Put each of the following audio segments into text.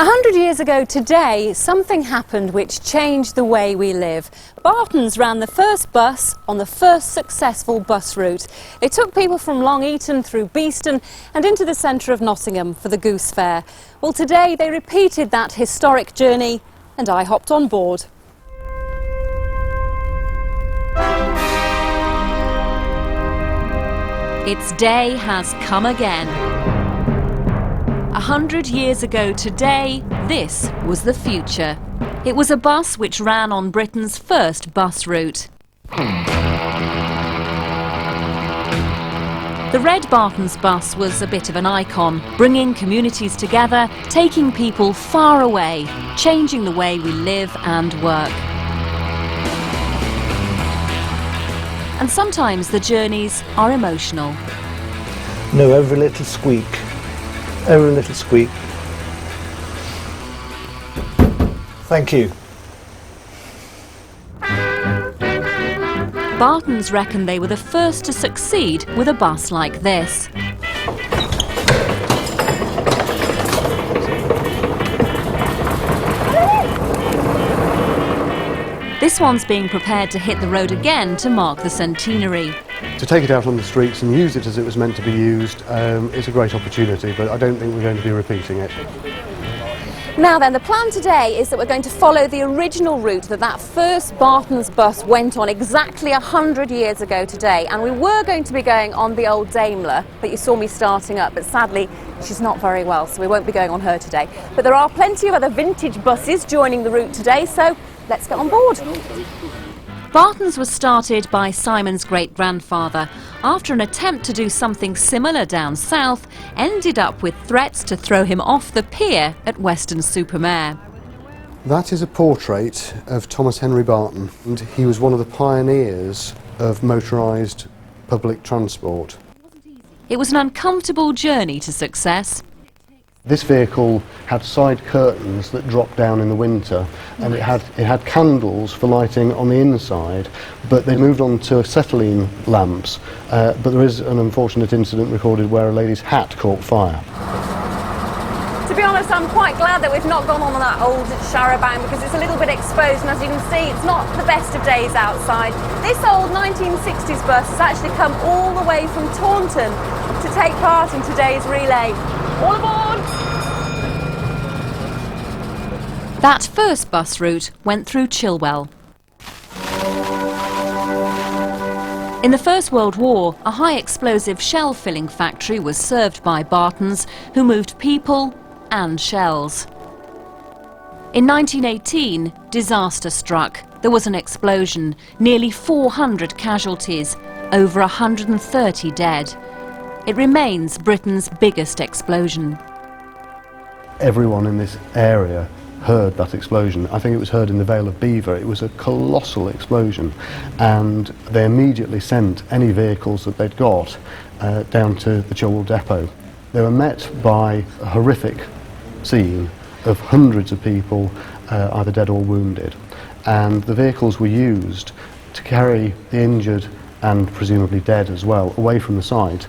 100 years ago today, something happened which changed the way we live. Barton's ran the first bus on the first successful bus route. They took people from Long Eaton through Beeston and into the centre of Nottingham for the Goose Fair. Well, today they repeated that historic journey and I hopped on board. Its day has come again. 100 years ago today, this was the future. It was a bus which ran on Britain's first bus route. The red Barton's bus was a bit of an icon, bringing communities together, taking people far away, changing the way we live and work. And sometimes the journeys are emotional. No, every little squeak. Every little squeak. Thank you. Bartons reckon they were the first to succeed with a bus like this. This one's being prepared to hit the road again to mark the centenary. To take it out on the streets and use it as it was meant to be used is a great opportunity, but I don't think we're going to be repeating it. Now then, the plan today is that we're going to follow the original route that first Barton's bus went on exactly 100 years ago today, and we were going to be going on the old Daimler that you saw me starting up, but sadly she's not very well, so we won't be going on her today. But there are plenty of other vintage buses joining the route today, so let's get on board. Barton's was started by Simon's great-grandfather. After an attempt to do something similar down south, ended up with threats to throw him off the pier at Weston-super-Mare. That is a portrait of Thomas Henry Barton, and he was one of the pioneers of motorised public transport. It was an uncomfortable journey to success. This vehicle had side curtains that dropped down in the winter, and it had candles for lighting on the inside, but they moved on to acetylene lamps. But there is an unfortunate incident recorded where a lady's hat caught fire. To be honest, I'm quite glad that we've not gone on that old charabanc because it's a little bit exposed, and as you can see, it's not the best of days outside. This old 1960s bus has actually come all the way from Taunton to take part in today's relay. All aboard! That first bus route went through Chilwell. In the First World War, a high-explosive shell-filling factory was served by Bartons, who moved people and shells. In 1918, disaster struck. There was an explosion, nearly 400 casualties, over 130 dead. It remains Britain's biggest explosion. Everyone in this area heard that explosion. I think it was heard in the Vale of Belvoir. It was a colossal explosion, and they immediately sent any vehicles that they'd got down to the Chilwell Depot. They were met by a horrific scene of hundreds of people either dead or wounded, and the vehicles were used to carry the injured and presumably dead as well away from the site.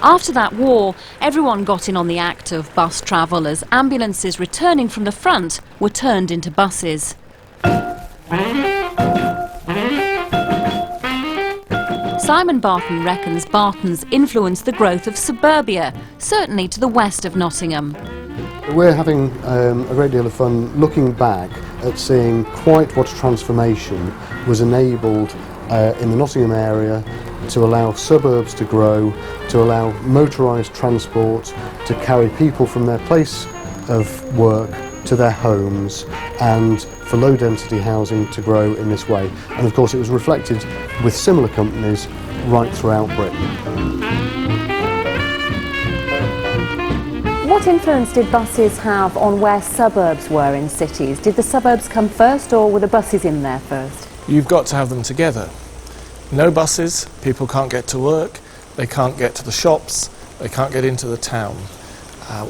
After that war, everyone got in on the act of bus travel as ambulances returning from the front were turned into buses. Simon Barton reckons Barton's influenced the growth of suburbia, certainly to the west of Nottingham. We're having a great deal of fun looking back at seeing quite what a transformation was enabled in the Nottingham area to allow suburbs to grow, to allow motorised transport to carry people from their place of work to their homes, and for low density housing to grow in this way. And of course it was reflected with similar companies right throughout Britain. What influence did buses have on where suburbs were in cities? Did the suburbs come first, or were the buses in there first? You've got to have them together. No buses, people can't get to work, they can't get to the shops, they can't get into the town.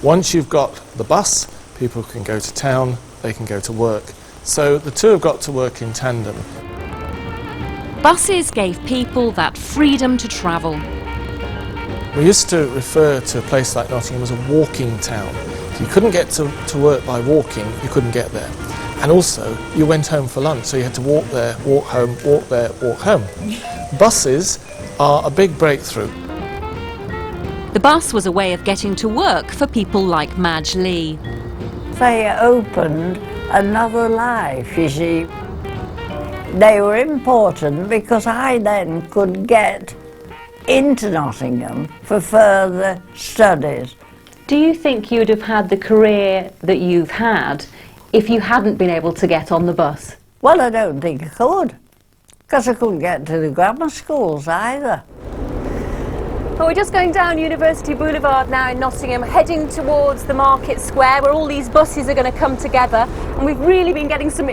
Once you've got the bus, people can go to town, they can go to work. So the two have got to work in tandem. Buses gave people that freedom to travel. We used to refer to a place like Nottingham as a walking town. If you couldn't get to work by walking, you couldn't get there. And also, you went home for lunch, so you had to walk there, walk home, walk there, walk home. Buses are a big breakthrough. The bus was a way of getting to work for people like Madge Lee. They opened another life, you see. They were important because I then could get into Nottingham for further studies. Do you think you'd have had the career that you've had if you hadn't been able to get on the bus? Well, I don't think I could, because I couldn't get to the grammar schools either. Well, we're just going down University Boulevard now in Nottingham, heading towards the Market Square where all these buses are going to come together, and we've really been getting some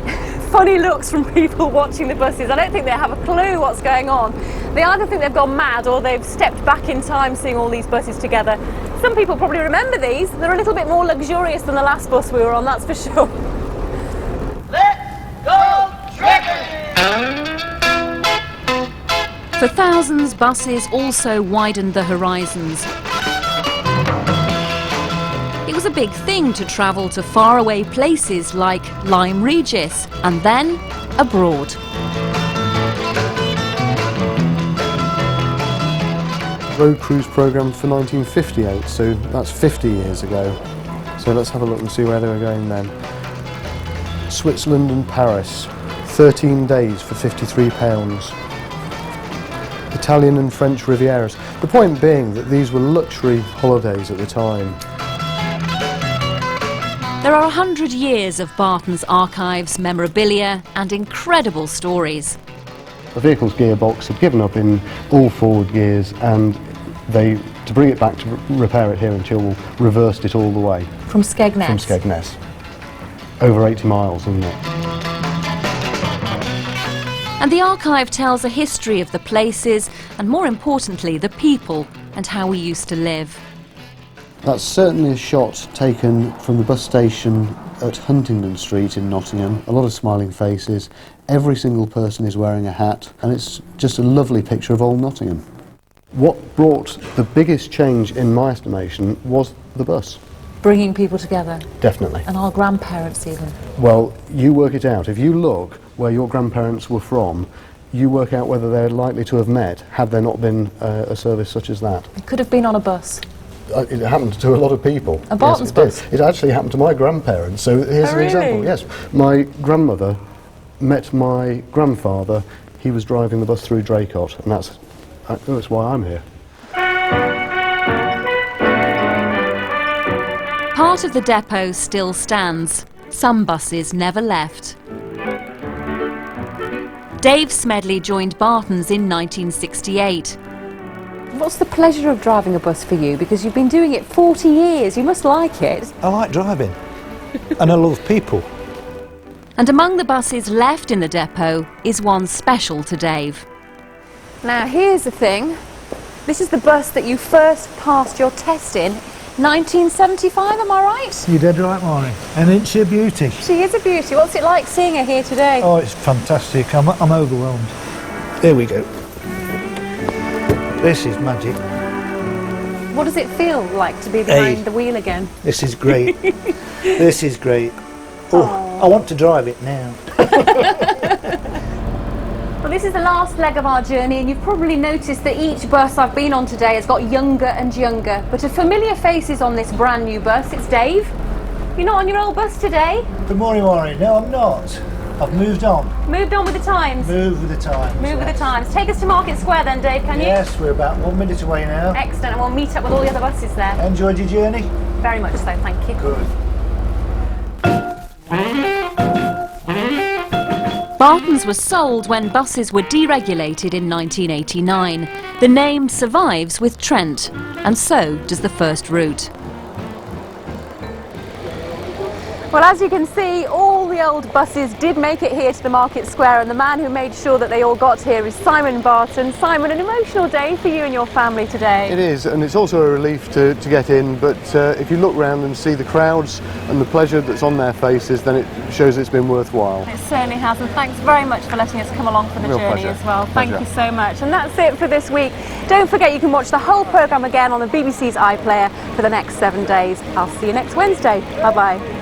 funny looks from people watching the buses. I don't think they have a clue what's going on. They either think they've gone mad or they've stepped back in time seeing all these buses together. Some people probably remember these. They're a little bit more luxurious than the last bus we were on, that's for sure. Let's go trekking! For thousands, buses also widened the horizons. It was a big thing to travel to faraway places like Lyme Regis and then abroad. Road cruise programme for 1958, so that's 50 years ago. So let's have a look and see where they were going then. Switzerland and Paris, 13 days for £53. Italian and French Rivieras. The point being that these were luxury holidays at the time. There are 100 years of Barton's archives, memorabilia and incredible stories. The vehicle's gearbox had given up in all forward gears, and they, to bring it back to repair it here in Chilwell, reversed it all the way. From Skegness? From Skegness. Over 80 miles, isn't it? And the archive tells a history of the places and, more importantly, the people and how we used to live. That's certainly a shot taken from the bus station at Huntingdon Street in Nottingham. A lot of smiling faces. Every single person is wearing a hat, and it's just a lovely picture of old Nottingham. What brought the biggest change, in my estimation, was the bus. Bringing people together. Definitely. And our grandparents even. Well, you work it out. If you look where your grandparents were from, you work out whether they're likely to have met had there not been a service such as that. It could have been on a bus. It happened to a lot of people. A Barton's bus? It actually happened to my grandparents. So here's an example. Yes, my grandmother met my grandfather. He was driving the bus through Draycott, and that's why I'm here. Part of the depot still stands. Some buses never left. Dave Smedley joined Barton's in 1968. What's the pleasure of driving a bus for you? Because you've been doing it 40 years. You must like it. I like driving and I love people. And among the buses left in the depot is one special to Dave. Now here's the thing. This is the bus that you first passed your test in 1975, am I right? You're dead right, Maureen. And isn't she a beauty? She is a beauty. What's it like seeing her here today? Oh, it's fantastic. I'm overwhelmed. There we go. This is magic. What does it feel like to be behind the wheel again? This is great. This is great. Oh, I want to drive it now. Well, this is the last leg of our journey, and you've probably noticed that each bus I've been on today has got younger and younger. But a familiar face is on this brand new bus. It's Dave. You're not on your old bus today? Good morning, Maureen. No, I'm not. I've moved on. Moved on with the times? Move with the times. Move with the times. Take us to Market Square then, Dave, can you? Yes, we're about 1 minute away now. Excellent, and we'll meet up with all the other buses there. Enjoyed your journey? Very much so, thank you. Good. Barton's was sold when buses were deregulated in 1989. The name survives with Trent, and so does the first route. Well, as you can see, all the old buses did make it here to the Market Square, and the man who made sure that they all got here is Simon Barton. Simon, an emotional day for you and your family today. It is, and it's also a relief to get in, but if you look round and see the crowds and the pleasure that's on their faces, then it shows it's been worthwhile. It certainly has, and thanks very much for letting us come along for the Real journey pleasure. as well. Thank Pleasure. you so much. And that's it for this week. Don't forget you can watch the whole programme again on the BBC's iPlayer for the next 7 days. I'll see you next Wednesday. Bye bye.